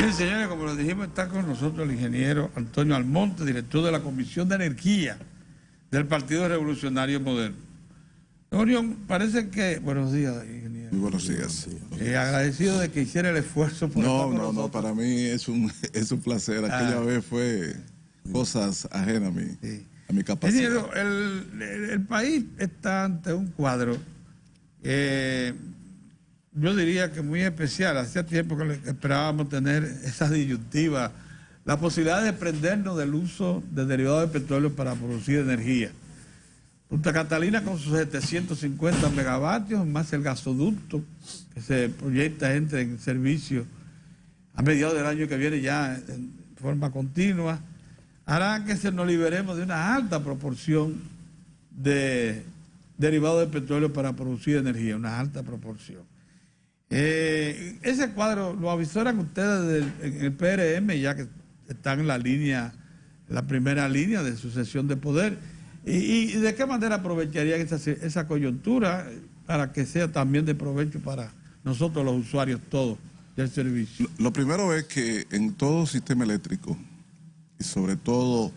Bien, señores, como les dijimos, está con nosotros el ingeniero Antonio Almonte, director de la Comisión de Energía del Partido Revolucionario Moderno. Orión, parece que... Buenos días, ingeniero. Muy buenos días. Agradecido de que hiciera el esfuerzo por estar con nosotros. No, para mí es un placer. Aquella vez fue cosas ajenas a mi capacidad. Ingeniero, el país está ante un cuadro, yo diría que muy especial. Hacía tiempo que esperábamos tener esa disyuntiva, la posibilidad de desprendernos del uso de derivados de petróleo para producir energía. Punta Catalina con sus 750 megavatios, más el gasoducto que se proyecta entre en servicio a mediados del año que viene ya en forma continua, hará que nos liberemos de una alta proporción de derivados de petróleo para producir energía, una alta proporción. Ese cuadro lo avisoran ustedes en el PRM, ya que están en la primera línea de sucesión de poder. ¿Y de qué manera aprovecharían esa coyuntura para que sea también de provecho para nosotros los usuarios todos del servicio? Lo primero es que en todo sistema eléctrico, y sobre todo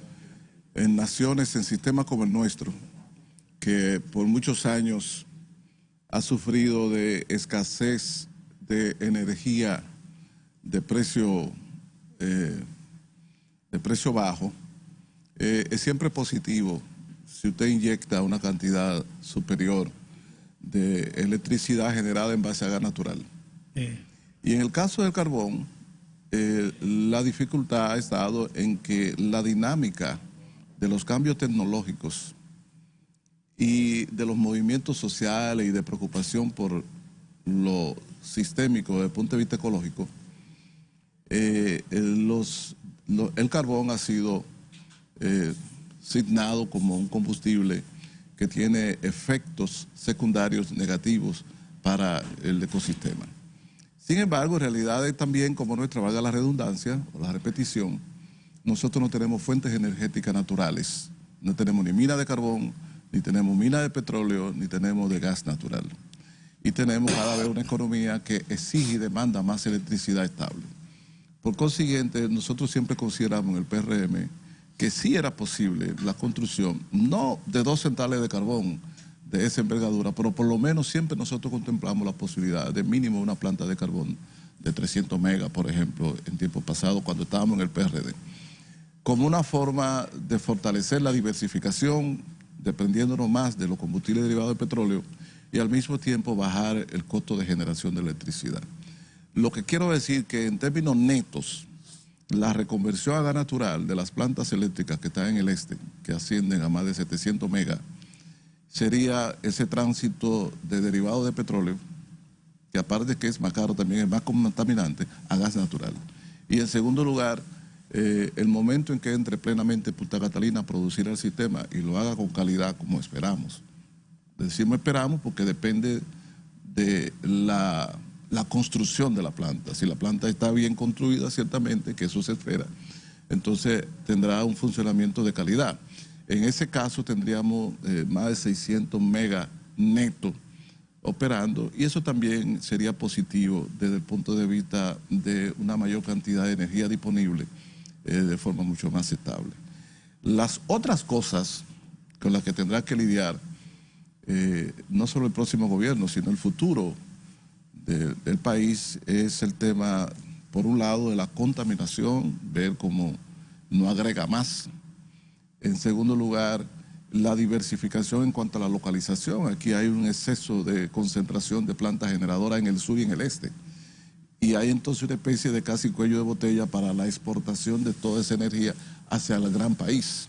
en naciones, en sistemas como el nuestro, que por muchos años ha sufrido de escasez de energía de precio bajo, es siempre positivo si usted inyecta una cantidad superior de electricidad generada en base a gas natural. Y en el caso del carbón, la dificultad ha estado en que la dinámica de los cambios tecnológicos y de los movimientos sociales y de preocupación por lo sistémico desde el punto de vista ecológico, el carbón ha sido signado como un combustible que tiene efectos secundarios negativos para el ecosistema. Sin embargo, en realidad es también como nuestra, valga la redundancia o la repetición, nosotros no tenemos fuentes energéticas naturales, no tenemos ni mina de carbón, ni tenemos mina de petróleo, ni tenemos de gas natural. Y tenemos cada vez una economía que exige y demanda más electricidad estable. Por consiguiente, nosotros siempre consideramos en el PRM que sí era posible la construcción, no de 2 centrales de carbón de esa envergadura, pero por lo menos siempre nosotros contemplamos la posibilidad de mínimo una planta de carbón de 300 megas, por ejemplo, en tiempos pasados cuando estábamos en el PRD, como una forma de fortalecer la diversificación, dependiéndonos más de los combustibles derivados del petróleo y al mismo tiempo bajar el costo de generación de electricidad. Lo que quiero decir que en términos netos, la reconversión a gas natural de las plantas eléctricas que están en el este, que ascienden a más de 700 megas, sería ese tránsito de derivados de petróleo, que aparte de que es más caro, también es más contaminante, a gas natural. Y en segundo lugar, el momento en que entre plenamente Punta Catalina a producir el sistema y lo haga con calidad como esperamos. Decimos esperamos porque depende de la construcción de la planta. Si la planta está bien construida, ciertamente, que eso se espera, entonces tendrá un funcionamiento de calidad. En ese caso tendríamos más de 600 megas netos operando y eso también sería positivo desde el punto de vista de una mayor cantidad de energía disponible de forma mucho más estable. Las otras cosas con las que tendrá que lidiar no solo el próximo gobierno, sino el futuro del país es el tema, por un lado, de la contaminación, ver cómo no agrega más. En segundo lugar, la diversificación en cuanto a la localización. Aquí hay un exceso de concentración de plantas generadoras en el sur y en el este. Y hay entonces una especie de casi cuello de botella para la exportación de toda esa energía hacia el gran país.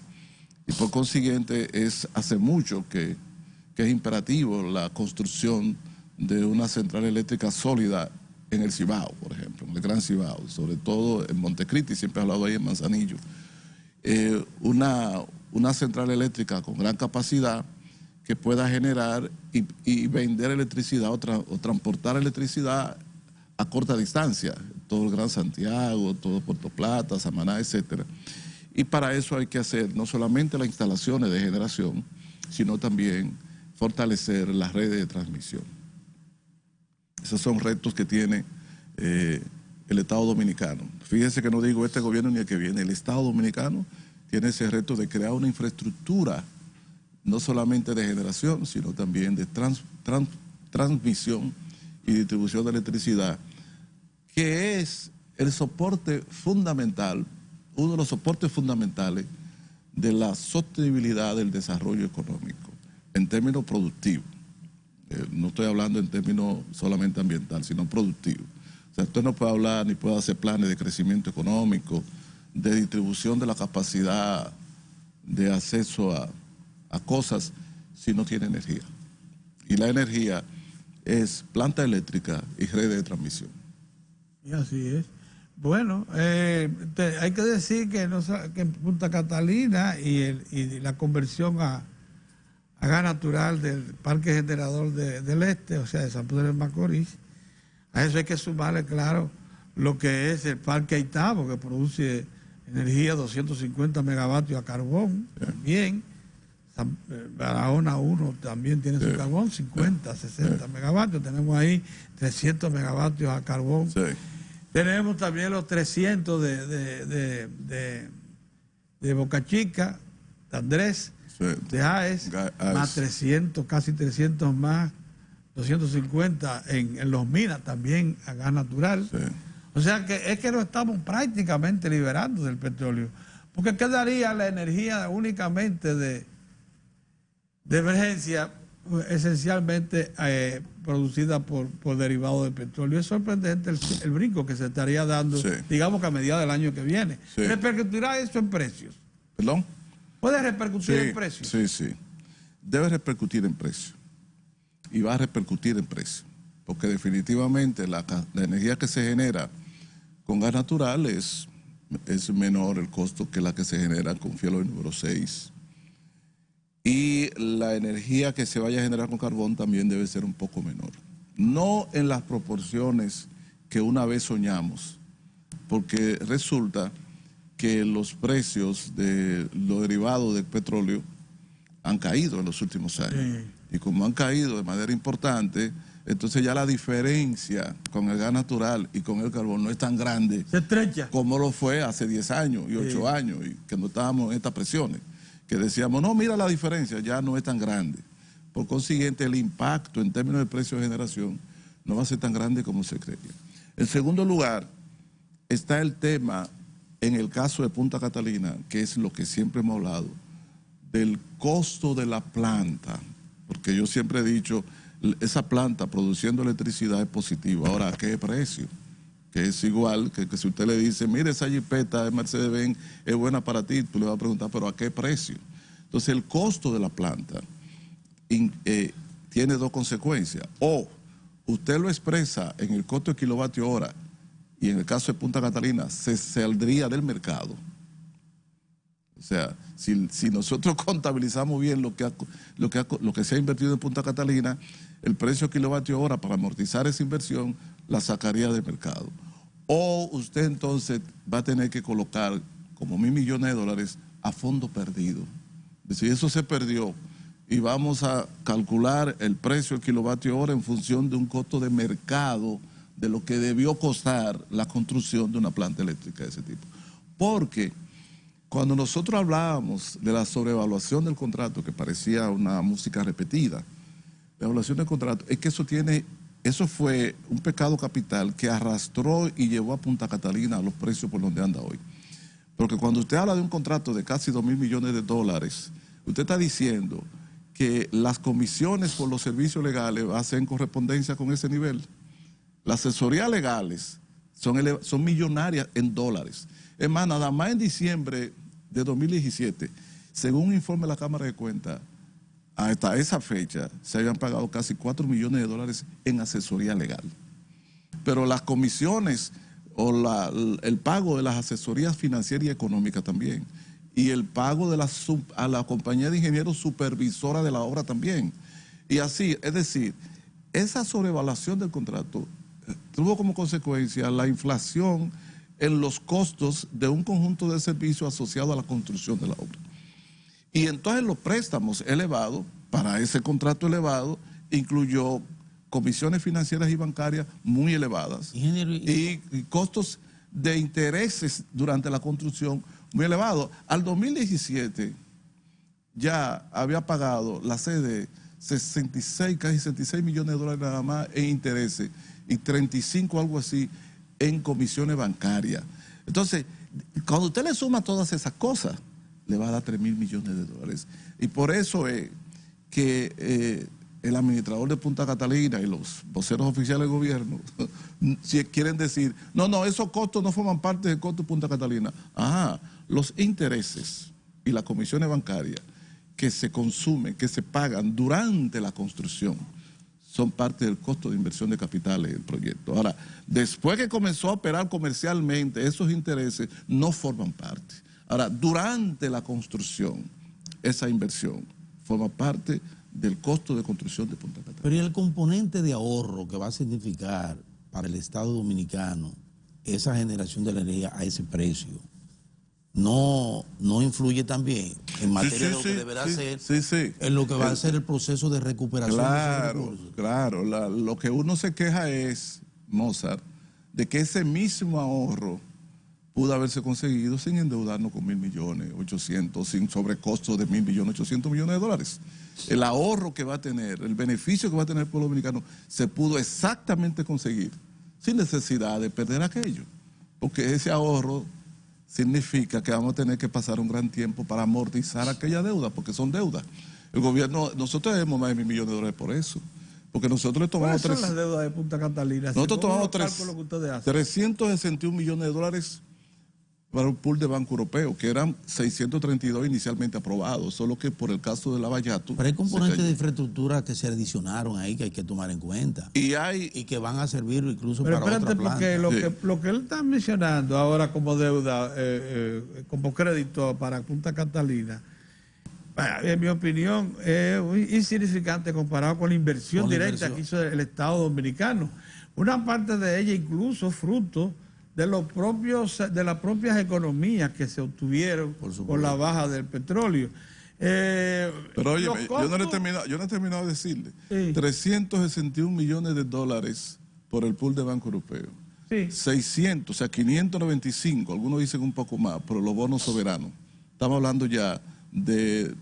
Y por consiguiente, hace mucho que es imperativo la construcción de una central eléctrica sólida en el Cibao, por ejemplo, en el Gran Cibao, sobre todo en Montecristi, siempre he hablado ahí en Manzanillo. Una central eléctrica con gran capacidad que pueda generar y vender electricidad o transportar electricidad a corta distancia, todo el Gran Santiago, todo Puerto Plata, Samaná, etc. Y para eso hay que hacer no solamente las instalaciones de generación, sino también fortalecer las redes de transmisión. Esos son retos que tiene el Estado Dominicano. Fíjense que no digo este gobierno ni el que viene, el Estado Dominicano tiene ese reto de crear una infraestructura, no solamente de generación, sino también de transmisión y distribución de electricidad, que es el soporte fundamental, uno de los soportes fundamentales de la sostenibilidad del desarrollo económico, en términos productivos. No estoy hablando en términos solamente ambiental, sino productivo. O sea, usted no puede hablar ni puede hacer planes de crecimiento económico, de distribución de la capacidad de acceso a cosas si no tiene energía. Y la energía es planta eléctrica y redes de transmisión. Y así es. Bueno, hay que decir que en Punta Catalina y la conversión a gas natural del Parque Generador del Este, o sea, de San Pedro de Macorís, a eso hay que sumarle, claro, lo que es el Parque Aitabo, que produce energía 250 megavatios a carbón, también. Barahona 1 también tiene su carbón, 50, 60 megavatios. Tenemos ahí 300 megavatios a carbón. Sí. Tenemos también los 300 de Boca Chica, de Andrés, de AES, más 300, casi 300 más, 250 en Los Minas, también a gas natural. Sí. O sea que es que lo estamos prácticamente liberando del petróleo. Porque quedaría la energía únicamente de emergencia, esencialmente producida por derivados de petróleo. Es sorprendente el brinco que se estaría dando, sí, digamos que a mediados del año que viene. Sí. ¿Repercutirá eso en precios? ¿Perdón? ¿Puede repercutir en precios? Sí, sí. Debe repercutir en precios. Y va a repercutir en precios. Porque definitivamente la energía que se genera con gas natural es menor el costo que la que se genera con fuel oil número 6. Y la energía que se vaya a generar con carbón también debe ser un poco menor. No en las proporciones que una vez soñamos, porque resulta que los precios de los derivados del petróleo han caído en los últimos años. Sí. Y como han caído de manera importante, entonces ya la diferencia con el gas natural y con el carbón no es tan grande. Se estrecha. Como lo fue hace 10 años y 8 años, y que no estábamos en estas presiones. Que decíamos, no, mira la diferencia, ya no es tan grande. Por consiguiente, el impacto en términos de precio de generación no va a ser tan grande como se creía. En segundo lugar, está el tema, en el caso de Punta Catalina, que es lo que siempre hemos hablado, del costo de la planta. Porque yo siempre he dicho, esa planta produciendo electricidad es positiva. Ahora, ¿a qué precio? Que es igual que si usted le dice, mire, esa jipeta de Mercedes-Benz es buena para ti, tú le vas a preguntar, ¿pero a qué precio? Entonces, el costo de la planta tiene dos consecuencias. O usted lo expresa en el costo de kilovatio hora, y en el caso de Punta Catalina, se saldría del mercado. O sea, si nosotros contabilizamos bien lo que se ha invertido en Punta Catalina, el precio kilovatio hora para amortizar esa inversión la sacaría del mercado. O usted entonces va a tener que colocar como $1.000 millones a fondo perdido. Es decir, eso se perdió y vamos a calcular el precio del kilovatio hora en función de un costo de mercado de lo que debió costar la construcción de una planta eléctrica de ese tipo. Porque cuando nosotros hablábamos de la sobrevaluación del contrato, que parecía una música repetida, la evaluación del contrato, es que eso fue un pecado capital que arrastró y llevó a Punta Catalina a los precios por donde anda hoy. Porque cuando usted habla de un contrato de casi $2.000 millones, usted está diciendo que las comisiones por los servicios legales van a ser en correspondencia con ese nivel. Las asesorías legales son millonarias en dólares. Es más, nada más en diciembre de 2017, según un informe de la Cámara de Cuentas, hasta esa fecha se habían pagado casi $4 millones en asesoría legal. Pero las comisiones o el pago de las asesorías financieras y económicas también, y el pago a la compañía de ingenieros supervisora de la obra también. Y así, es decir, esa sobrevaluación del contrato tuvo como consecuencia la inflación en los costos de un conjunto de servicios asociados a la construcción de la obra. Y entonces los préstamos elevados, para ese contrato elevado, incluyó comisiones financieras y bancarias muy elevadas Ingeniero, y costos de intereses durante la construcción muy elevados. Al 2017 ya había pagado la sede 66, casi 66 millones de dólares nada más en intereses y 35, algo así, en comisiones bancarias. Entonces, cuando usted le suma todas esas cosas, le va a dar 3.000 millones de dólares. Y por eso es que el administrador de Punta Catalina y los voceros oficiales del gobierno si quieren decir, no, esos costos no forman parte del costo de Punta Catalina. Ajá, los intereses y las comisiones bancarias que se consumen, que se pagan durante la construcción, son parte del costo de inversión de capitales del proyecto. Ahora, después que comenzó a operar comercialmente, esos intereses no forman parte. Ahora, durante la construcción, esa inversión forma parte del costo de construcción de Punta Catalina. Pero ¿y el componente de ahorro que va a significar para el Estado Dominicano esa generación de la energía a ese precio? ¿No influye también en materia de lo que deberá ser en lo que va a ser el proceso de recuperación de esos recursos? Claro, lo que uno se queja es, Mozart, de que ese mismo ahorro pudo haberse conseguido sin endeudarnos con 1.800.000, sin sobrecostos de 1.800.000 millones de dólares. El ahorro que va a tener, el beneficio que va a tener el pueblo dominicano, se pudo exactamente conseguir sin necesidad de perder aquello. Porque ese ahorro significa que vamos a tener que pasar un gran tiempo para amortizar aquella deuda, porque son deudas. El gobierno, nosotros debemos más de 1.000 millones de dólares por eso. Porque nosotros le tomamos... ¿Cuáles son las deudas de Punta Catalina? Nosotros tomamos 361 millones de dólares para un pool de Banco Europeo, que eran 632 inicialmente aprobados, solo que por el caso de Lavallato... Pero hay componentes de infraestructura que se adicionaron ahí que hay que tomar en cuenta. Y que van a servir incluso para otra planta. Porque lo que él está mencionando ahora como deuda, como crédito para Punta Catalina, en mi opinión, es insignificante comparado con la inversión directa que hizo el Estado Dominicano. Una parte de ella incluso fruto de las propias economías que se obtuvieron por la baja del petróleo. Pero oye, yo no he terminado de decirle. Sí. 361 millones de dólares por el pool de Banco Europeo. Sí. 600, o sea, 595, algunos dicen un poco más, pero los bonos soberanos. Estamos hablando ya de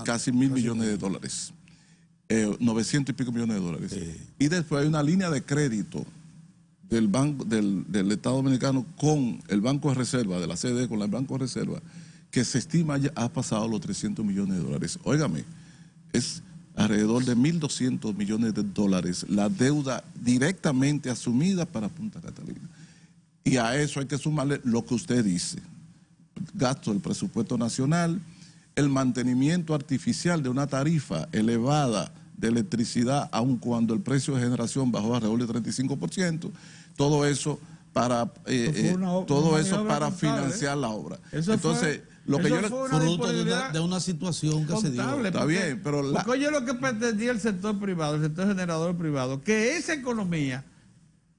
casi 1.000 millones de dólares. 900 y pico millones de dólares. Sí. Y después hay una línea de crédito del Estado Dominicano con el Banco de Reserva, de la CDE con el Banco de Reserva, que se estima ya ha pasado los 300 millones de dólares. Óigame, es alrededor de 1.200 millones de dólares la deuda directamente asumida para Punta Catalina. Y a eso hay que sumarle lo que usted dice, gasto del presupuesto nacional, el mantenimiento artificial de una tarifa elevada de electricidad, aun cuando el precio de generación bajó alrededor del 35%, todo eso para financiar la obra. Entonces, lo que fruto de una situación que se dio. Está bien, pero porque oye lo que pretendía el sector privado, el sector generador privado, que esa economía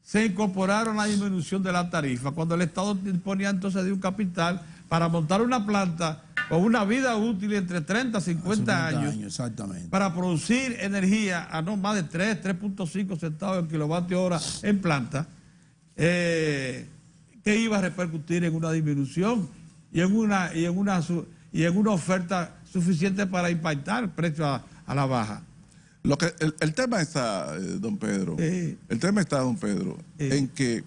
se incorporara a la disminución de la tarifa, cuando el Estado disponía entonces de un capital para montar una planta con una vida útil entre 30 y 50 años, exactamente, para producir energía a no más de 3.5 centavos el kilovatio hora en planta, que iba a repercutir en una disminución y en una oferta suficiente para impactar el precio a la baja. El tema está, don Pedro, en que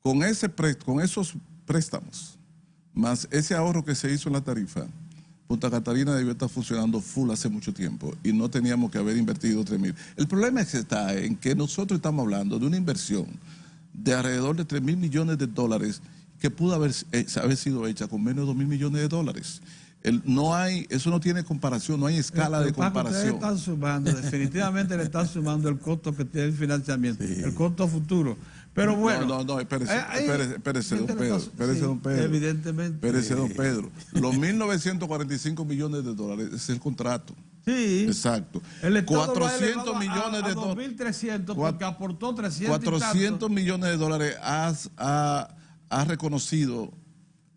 con esos préstamos, más ese ahorro que se hizo en la tarifa, Punta Catalina debió estar funcionando full hace mucho tiempo y no teníamos que haber invertido 3.000. El problema está en que nosotros estamos hablando de una inversión de alrededor de 3.000 millones de dólares que pudo haber sido hecha con menos de 2.000 millones de dólares. Eso no tiene comparación, no hay escala de comparación. Están sumando, definitivamente le están sumando el costo que tiene el financiamiento, el costo futuro. Pero bueno. No, espérese, don Pedro. Evidentemente. Espérese, don Pedro. Los 1.945 millones de dólares es el contrato. Sí. Exacto. El Estado 400 millones de dólares. 2.300 porque aportó 300 400 millones de dólares ha reconocido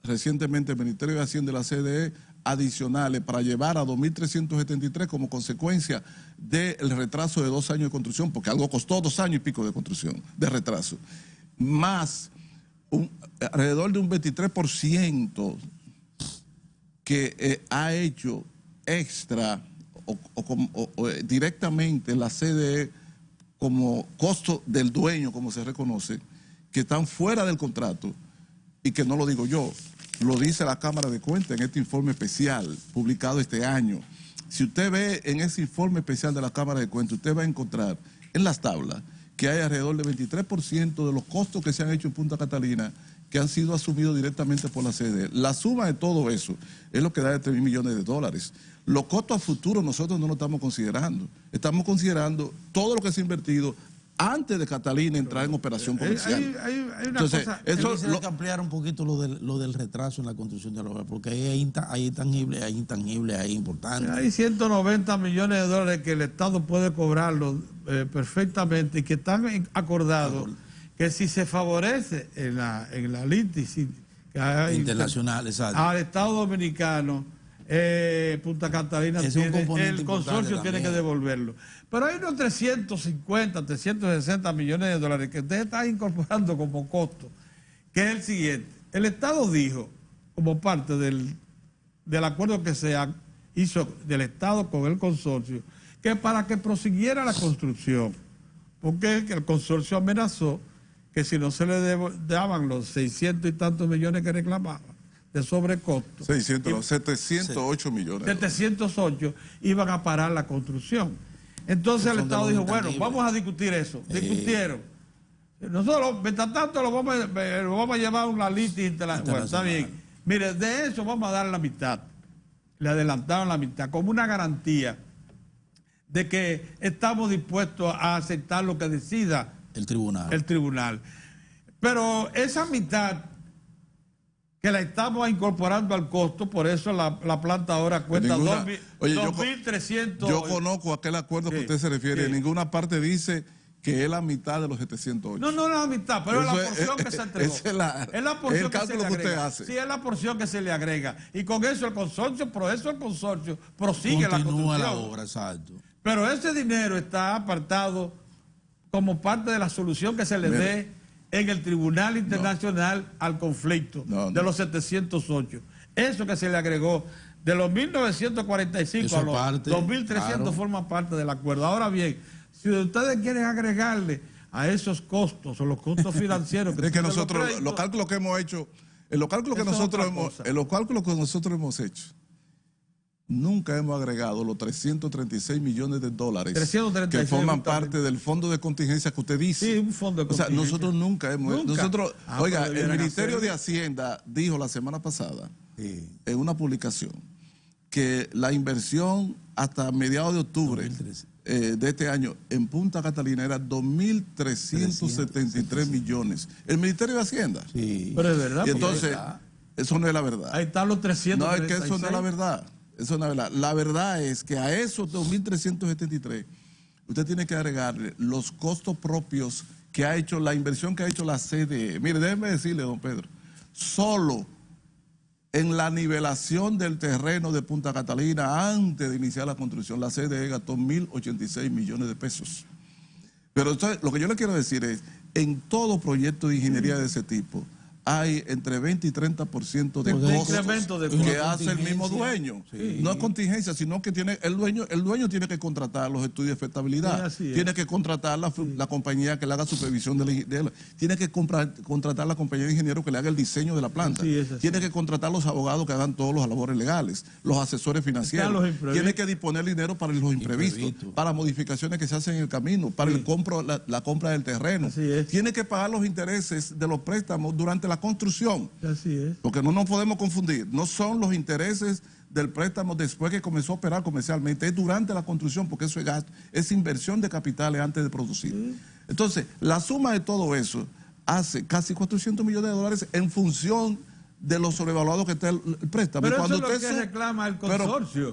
recientemente el Ministerio de Hacienda de la CDE adicionales para llevar a 2.373 como consecuencia del retraso de 2 años de construcción, porque algo costó 2 años y pico de construcción, de retraso, más alrededor de un 23% que ha hecho extra o directamente la CDE como costo del dueño, como se reconoce, que están fuera del contrato y que no lo digo yo, lo dice la Cámara de Cuentas en este informe especial publicado este año. Si usted ve en ese informe especial de la Cámara de Cuentas, usted va a encontrar en las tablas que hay alrededor del 23% de los costos que se han hecho en Punta Catalina que han sido asumidos directamente por la CDE. La suma de todo eso es lo que da de 3.000 millones de dólares. Los costos a futuro nosotros no lo estamos considerando. Estamos considerando todo lo que se ha invertido antes de Catalina entrar en operación comercial. Hay una Entonces, cosa, eso Hay que ampliar un poquito lo del retraso en la construcción de la obra, porque hay tangibles, hay intangibles, hay importantes. hay 190 millones de dólares que el Estado puede cobrarlo perfectamente y que están acordados que si se favorece en la litis Internacional, exacto. al Estado Dominicano, Punta Catalina el consorcio tiene que devolverlo. Pero hay unos 350, 360 millones de dólares que usted está incorporando como costo, que es el siguiente. El Estado dijo, como parte del acuerdo que se hizo del Estado con el consorcio, que para que prosiguiera la construcción, porque el consorcio amenazó que si no se le daban los 600 y tantos millones que reclamaban de sobrecosto, 708 millones. 708 iban a parar la construcción. Entonces el Estado dijo, bueno, vamos a discutir eso. Discutieron. Nosotros, mientras tanto, lo vamos a llevar a una litis internacional. Bueno, está bien. Mire, de eso vamos a dar la mitad. Le adelantaron la mitad, como una garantía de que estamos dispuestos a aceptar lo que decida el tribunal. Pero esa mitad que la estamos incorporando al costo, por eso la planta ahora cuesta 2.300. Yo conozco aquel acuerdo que usted se refiere. En ninguna parte dice que es la mitad de los 708. No es la mitad, pero es la porción que se entregó. Es la porción cálculo que usted hace. Sí, es la porción que se le agrega. Y con eso el consorcio prosigue la construcción. Continúa la obra, exacto. Pero ese dinero está apartado como parte de la solución que se le dé en el Tribunal Internacional al conflicto de los 708. Eso que se le agregó de los 1945 a los 2.300 forma parte del acuerdo. Ahora bien, si ustedes quieren agregarle a esos costos o los costos financieros es que nosotros los cálculos que hemos hecho, en los cálculos que nosotros hemos hecho, nunca hemos agregado los 336 millones de dólares que forman parte del fondo de contingencia que usted dice. Sí, un fondo de contingencia. O sea, nosotros nunca hemos... Oiga, el Ministerio de Hacienda dijo la semana pasada, en una publicación, que la inversión hasta mediados de octubre de este año en Punta Catalina era 2.373 millones. El Ministerio de Hacienda. Sí. Pero es verdad. Y entonces, eso no es la verdad. Ahí están los 336. No, es que eso no es la verdad. Eso no es verdad. La verdad es que a esos 2.373 usted tiene que agregarle los costos propios que ha hecho, la inversión que ha hecho la CDE. Mire, déjeme decirle, don Pedro, solo en la nivelación del terreno de Punta Catalina antes de iniciar la construcción, la CDE gastó 1.086 millones de pesos. Pero entonces, lo que yo le quiero decir es, en todo proyecto de ingeniería de ese tipo, hay entre 20 y 30% de costos que hace el mismo dueño. Sí. No es contingencia, sino que tiene el dueño tiene que contratar los estudios de efectabilidad, tiene que contratar la compañía que le haga supervisión tiene que contratar la compañía de ingenieros que le haga el diseño de la planta, tiene que contratar los abogados que hagan todos los labores legales, los asesores financieros, tiene que disponer dinero para los imprevistos, para modificaciones que se hacen en el camino, para la compra del terreno, tiene que pagar los intereses de los préstamos durante la construcción. Así es. Porque no nos podemos confundir. No son los intereses del préstamo después que comenzó a operar comercialmente, es durante la construcción, porque eso es gasto, es inversión de capitales antes de producir. Entonces, la suma de todo eso hace casi 400 millones de dólares en función de lo sobrevaluado que está el préstamo. Pero cuando eso es lo que reclama el consorcio.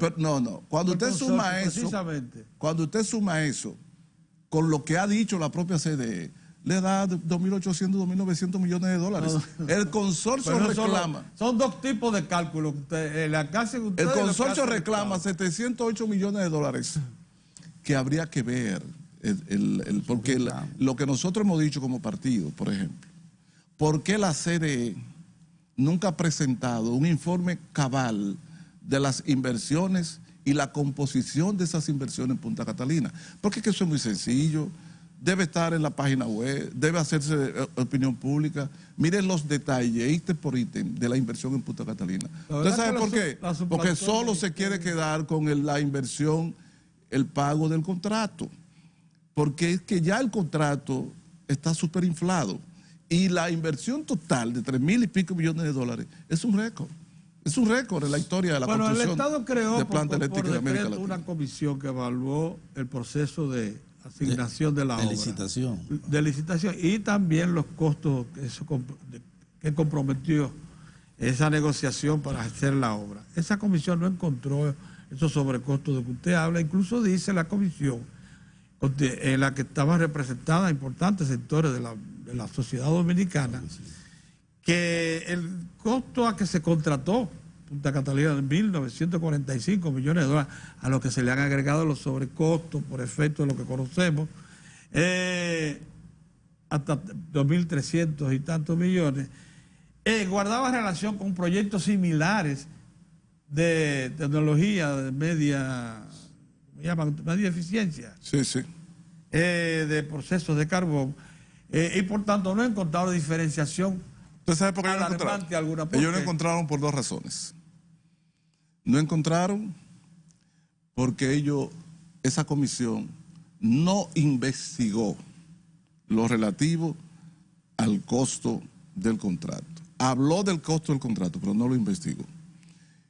Cuando usted suma eso, cuando usted suma eso con lo que ha dicho la propia CDE, le da 2.800, 2.900 millones de dólares. El consorcio reclama. Son dos tipos de cálculos. El consorcio reclama 708 millones de dólares que habría que ver. Porque lo que nosotros hemos dicho como partido, por ejemplo, ¿por qué la CDE nunca ha presentado un informe cabal de las inversiones y la composición de esas inversiones en Punta Catalina? Porque es que eso es muy sencillo, debe estar en la página web, debe hacerse opinión pública. Miren los detalles, ítem por ítem, de la inversión en Punta Catalina. ¿Usted sabe por qué? Porque solo se quiere quedar con la inversión, el pago del contrato. Porque es que ya el contrato está súper inflado y la inversión total de 3.000 y pico millones de dólares es un récord. Es un récord en la historia de la construcción. El Estado creó de planta eléctrica de América Latina una comisión que evaluó el proceso de asignación de la obra. De licitación. Y también los costos que comprometió esa negociación para hacer la obra. Esa comisión no encontró esos sobrecostos de que usted habla. Incluso dice la comisión, en la que estaban representadas importantes sectores de la sociedad dominicana, que el costo a que se contrató Punta Catalina de 1.945 millones de dólares, a lo que se le han agregado los sobrecostos por efecto de lo que conocemos, hasta 2.300 y tantos millones, guardaba relación con proyectos similares de tecnología de media eficiencia. Sí, sí. De procesos de carbón. Y por tanto no he encontrado diferenciación. ¿Usted sabe por qué ellos no encontraron? Ellos no encontraron por dos razones. No encontraron porque esa comisión no investigó lo relativo al costo del contrato. Habló del costo del contrato, pero no lo investigó.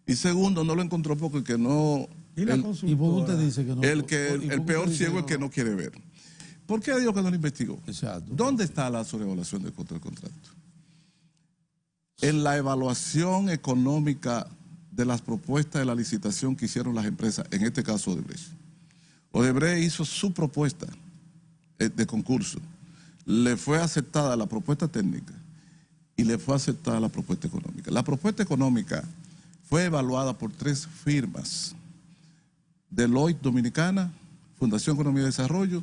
Y segundo, no lo encontró porque no... ¿Y la consultora? Usted dice que no, el peor ciego es el que no quiere ver. ¿Por qué digo que no lo investigó? Exacto. ¿Dónde está la sobrevaluación del costo del contrato? En la evaluación económica de las propuestas de la licitación que hicieron las empresas, en este caso Odebrecht. Odebrecht hizo su propuesta de concurso. Le fue aceptada la propuesta técnica y le fue aceptada la propuesta económica. La propuesta económica fue evaluada por 3 firmas: Deloitte Dominicana, Fundación Economía y Desarrollo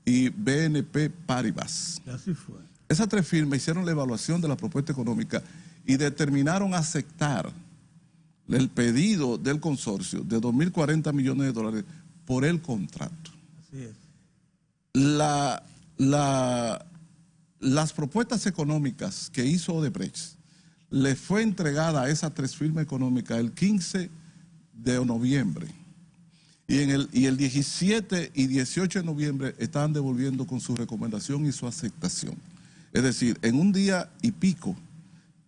y BNP Paribas. Así fue. Esas 3 firmas hicieron la evaluación de la propuesta económica y determinaron aceptar el pedido del consorcio de 2.040 millones de dólares por el contrato. Así es. Las propuestas económicas que hizo Odebrecht le fue entregada a esas 3 firmas económicas el 15 de noviembre. Y el 17 y 18 de noviembre estaban devolviendo con su recomendación y su aceptación. Es decir, en un día y pico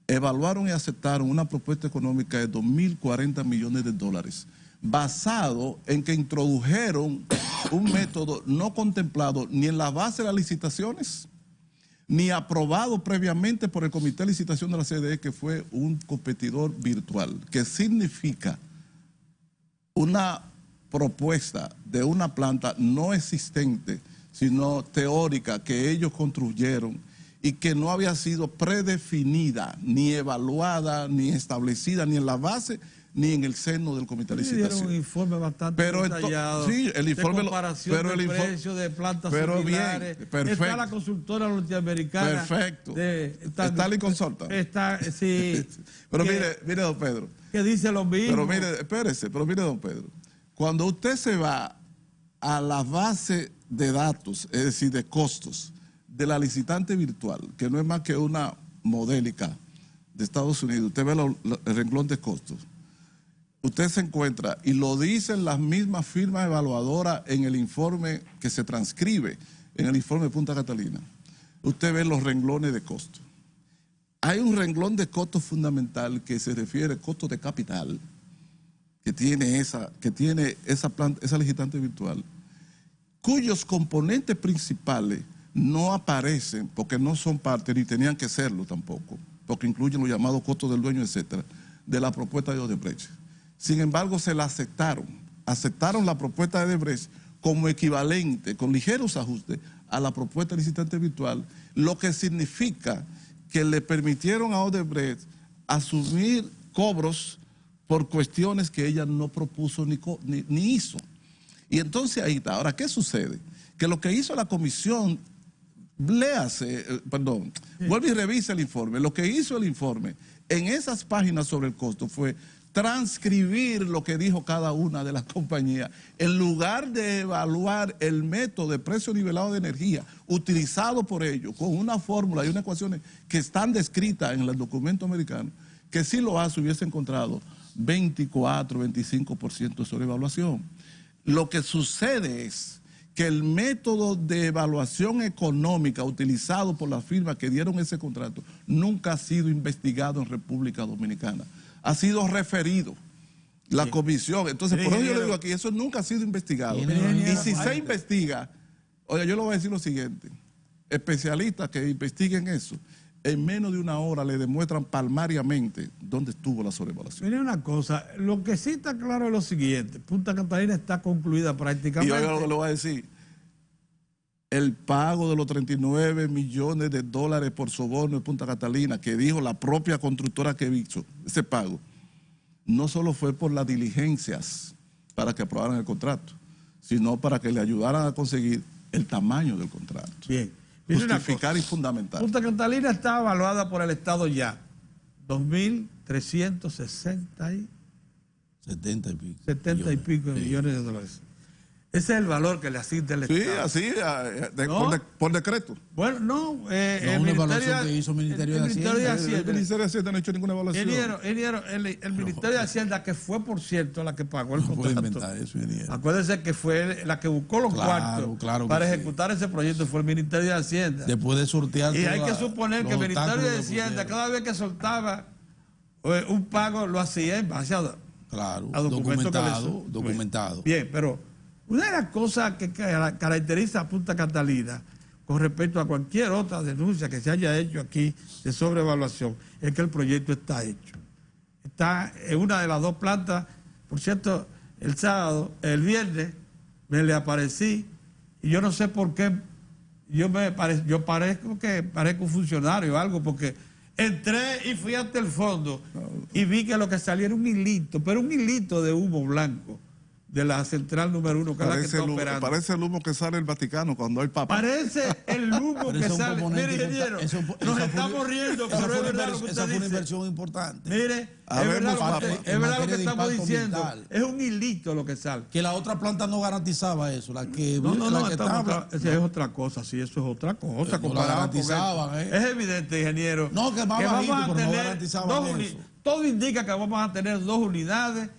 evaluaron y aceptaron una propuesta económica de 2.040 millones de dólares, basado en que introdujeron un método no contemplado ni en la base de las licitaciones, ni aprobado previamente por el Comité de Licitación de la CDE, que fue un competidor virtual, que significa una propuesta de una planta no existente, sino teórica, que ellos construyeron y que no había sido predefinida, ni evaluada, ni establecida, ni en la base, ni en el seno del Comité de Licitación. Dieron un informe bastante detallado, sí, el informe, de comparación de precios de plantas similares. Bien, perfecto. Está la consultora norteamericana. Perfecto. Stanley Consultant. Sí. Pero mire, don Pedro. Que dice lo mismo. Pero mire, espérese, don Pedro. Cuando usted se va a la base de datos, es decir, de costos, de la licitante virtual, que no es más que una modélica de Estados Unidos, usted ve el renglón de costos, usted se encuentra, y lo dicen las mismas firmas evaluadoras en el informe que se transcribe, en el informe de Punta Catalina, usted ve los renglones de costos. Hay un renglón de costos fundamental que se refiere al costo de capital que tiene esa licitante virtual, cuyos componentes principales no aparecen porque no son parte, ni tenían que serlo tampoco, porque incluyen los llamados costos del dueño, etcétera, de la propuesta de Odebrecht. Sin embargo, se la aceptaron la propuesta de Odebrecht como equivalente, con ligeros ajustes, a la propuesta licitante virtual, lo que significa que le permitieron a Odebrecht asumir cobros por cuestiones que ella no propuso ni hizo. Y entonces ahí está. Ahora, ¿qué sucede? Que lo que hizo la comisión, vuelve y revisa el informe. Lo que hizo el informe en esas páginas sobre el costo fue transcribir lo que dijo cada una de las compañías, en lugar de evaluar el método de precio nivelado de energía utilizado por ellos, con una fórmula y unas ecuaciones que están descritas en el documento americano, que si lo hace hubiese encontrado 24, 25% de sobrevaluación. Lo que sucede es que el método de evaluación económica utilizado por las firmas que dieron ese contrato nunca ha sido investigado en República Dominicana. Ha sido referido la comisión. Entonces, por eso yo le digo aquí, eso nunca ha sido investigado. Y si se investiga, oye, yo le voy a decir lo siguiente, especialistas que investiguen eso, en menos de una hora le demuestran palmariamente dónde estuvo la sobrevaluación. Mire una cosa, lo que sí está claro es lo siguiente, Punta Catalina está concluida prácticamente. Y oiga lo que le voy a decir, el pago de los 39 millones de dólares por soborno de Punta Catalina, que dijo la propia constructora que hizo ese pago, no solo fue por las diligencias para que aprobaran el contrato, sino para que le ayudaran a conseguir el tamaño del contrato. Bien. Justificar y fundamentar. Punta Catalina está evaluada por el Estado ya 2.360 y 70 y pico. 70 y pico millones de dólares. Ese es el valor que le asigna el Estado. Sí, así, por decreto. Bueno, no, el Ministerio que hizo el Ministerio de Hacienda. El Ministerio de Hacienda no ha hecho ninguna evaluación. Ingeniero, el Ministerio de Hacienda, que fue, por cierto, la que pagó el contrato. No puede inventar eso, ingeniero. Acuérdense que fue la que buscó los cuartos para ejecutar ese proyecto, fue el Ministerio de Hacienda. Después de sortear. Y hay que suponer que el Ministerio de Hacienda, cada vez que soltaba un pago, lo hacía en base a documentado. Bien, pero una de las cosas que caracteriza a Punta Catalina con respecto a cualquier otra denuncia que se haya hecho aquí de sobrevaluación es que el proyecto está hecho. Está en una de las dos plantas. Por cierto, el viernes me le aparecí y yo no sé por qué yo parezco un funcionario o algo, porque entré y fui hasta el fondo y vi que lo que salía era un hilito, pero un hilito de humo blanco de la central número 1, que es la que está operando. Parece el humo que sale del Vaticano cuando hay papa. Parece el humo que sale. Mire, ingeniero, nos estamos riendo, pero es verdad lo que usted esa fue una dice. inversión importante. Mire, es verdad lo que estamos diciendo. Ambiental. Es un hilito lo que sale. Que la otra planta no garantizaba eso. La que, no, estaba, es otra cosa, sí, eso es otra cosa. No la garantizaban, Es evidente, ingeniero. No, que más bajito, pero no garantizaban eso. Todo indica que vamos a tener 2 unidades.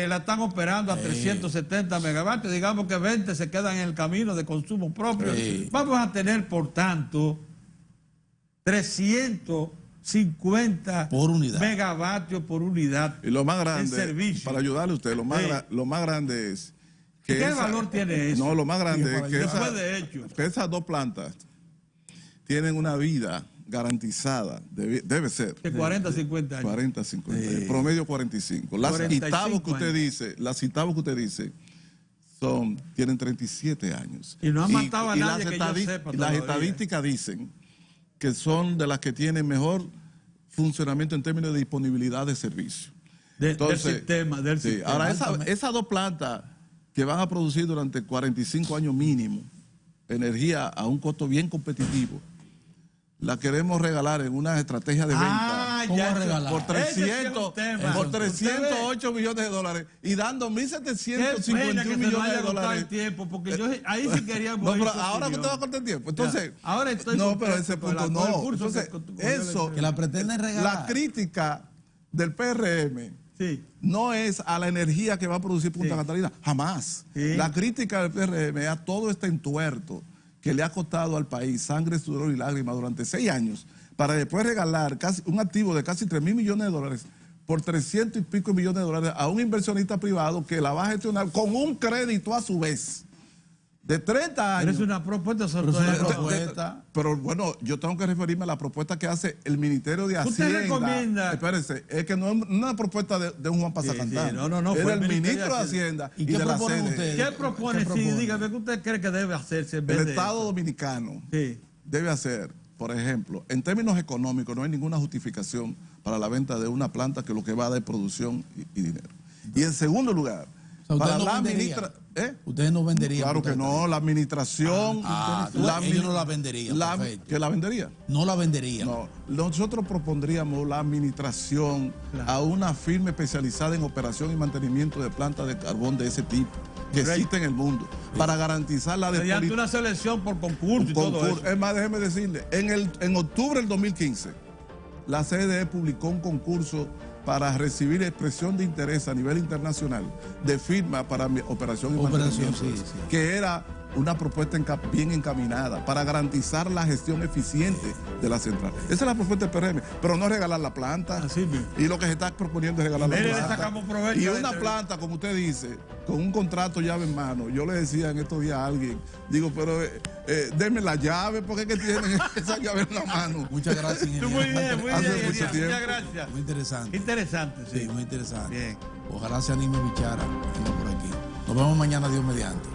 La están operando a 370 megavatios, digamos que 20 se quedan en el camino de consumo propio. Vamos a tener, por tanto, 350 megavatios por unidad. Y lo más grande, en servicio. para ayudarle a usted, lo más grande es que ¿qué valor tiene eso? No, lo más grande es que, que esas dos plantas tienen una vida garantizada, debe ser. De 40 a 50 años. 40 a 50 años. Promedio 45. Las Itabo que usted dice, tienen 37 años. Y no han matado a nadie que yo sepa. Y las estadísticas dicen que son de las que tienen mejor funcionamiento en términos de disponibilidad de servicio. Del sistema. Ahora, esas dos plantas que van a producir durante 45 años mínimo energía a un costo bien competitivo, la queremos regalar en una estrategia de venta. Por 308 millones de dólares y dando 1.751 millones de dólares. Tiempo, porque yo ahí sí quería. No, pero ahora no te va a cortar el tiempo. Entonces, ahora estoy pero ese punto no. Entonces, eso, que la pretenden regalar. La crítica del PRM no es a la energía que va a producir Punta Catalina, jamás. La crítica del PRM es a todo este entuerto que le ha costado al país sangre, sudor y lágrimas durante 6 años, para después regalar un activo de casi 3.000 millones de dólares por 300 y pico millones de dólares a un inversionista privado que la va a gestionar con un crédito a su vez de 30 años. Pero es una propuesta pero bueno, yo tengo que referirme a la propuesta que hace el Ministerio de Hacienda. ¿Usted recomienda? Espérese, es que no es una propuesta de un Juan Pasacantán. No, es del Ministro de Hacienda y de la sede. ¿Qué propone? Sí, dígame, ¿qué usted cree que debe hacerse? El Estado Dominicano debe hacer, por ejemplo, en términos económicos no hay ninguna justificación para la venta de una planta que lo que va a dar es producción y dinero. Y en segundo lugar, O sea, para usted no la vendería. Ustedes no venderían. Claro que no, la administración... ellos no la venderían, perfecto. ¿Que la vendería? No la venderían. No, nosotros propondríamos la administración a una firma especializada en operación y mantenimiento de plantas de carbón de ese tipo que existe en el mundo, para garantizar la mediante una selección por concurso y todo eso. Es más, déjeme decirle, en octubre del 2015, la CDE publicó un concurso para recibir expresión de interés a nivel internacional de firma para operación y mantenimiento, que era una propuesta bien encaminada para garantizar la gestión eficiente de la central. Esa es la propuesta del PRM, pero no regalar la planta. Así mismo. Y lo que se está proponiendo es regalar la planta. Sacamos provecho Y una planta, como usted dice, con un contrato llave en mano. Yo le decía en estos días a alguien, digo, pero denme la llave, porque es que tienen esa llave en la mano. Muchas gracias, ingeniero. Muy bien, muy Hace bien. mucho tiempo. Muchas gracias. Muy interesante. Interesante, sí. Sí, muy interesante. Bien. Ojalá se anime Bichara, venga por aquí. Nos vemos mañana, Dios mediante.